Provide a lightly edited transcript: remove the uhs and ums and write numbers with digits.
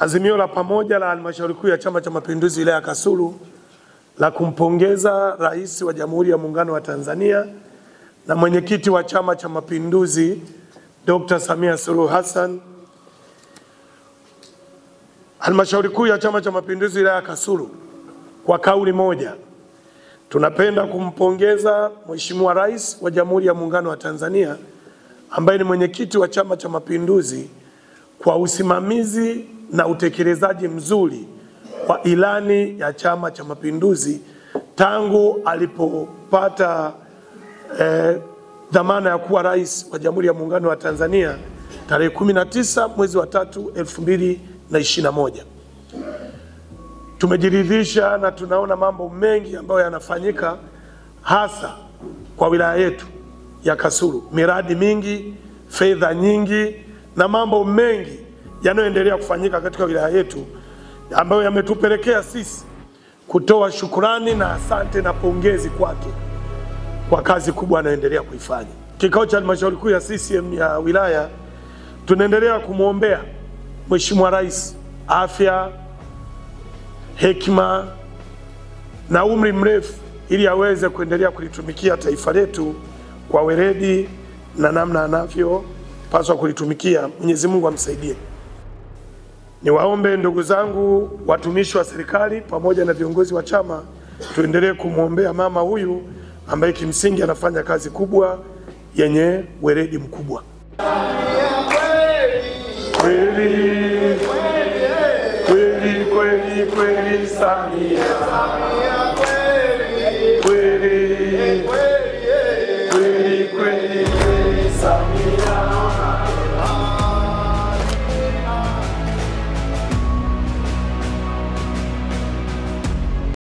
Azimio la pamoja la Halmashauri Kuu ya Chama cha Mapinduzi wilaya ya Kasulu la kumpongeza Rais wa Jamhuri ya Muungano wa Tanzania na mwenyekiti wa Chama cha Mapinduzi Dr. Samia Suluhu Hassan. Halmashauri Kuu ya Chama cha Mapinduzi wilaya ya Kasulu kwa kauli moja tunapenda kumpongeza Mheshimiwa Rais wa Jamhuri ya Muungano wa Tanzania ambaye ni mwenyekiti wa Chama cha Mapinduzi kwa usimamizi na utekelezaji mzuri wa ilani ya Chama cha Mapinduzi tangu alipopata dhamana ya kuwa rais wa Jamhuri ya Muungano wa Tanzania tarehe 19 mwezi wa 3 2021. Tumejiridhisha na tunaona mambo mengi ambayo yanafanyika hasa kwa wilaya yetu ya Kasulu, miradi mingi, fedha nyingi na mambo mengi yanayoendelea kufanyika katika wilaya yetu ambayo yametupelekea sisi kutoa shukrani na asante na pongezi kwake kwa kazi kubwa anayoendelea kuifanya. Kikao cha Halmashauri Kuu ya CCM ya wilaya tunaendelea kumwombea Mheshimiwa Rais afya, hekima na umri mrefu ili aweze kuendelea kulitumikia taifa letu kwa weledi na namna anavyopaswa kulitumikia. Mwenyezi Mungu amsaidie. Niwaombe ndugu zangu watumishi wa serikali pamoja na viongozi wa chama tuendelee kumwombea mama huyu ambaye kimsingi anafanya kazi kubwa yenye weledi mkubwa. Kweli kweli kweli kweli Samia, kweli kweli kweli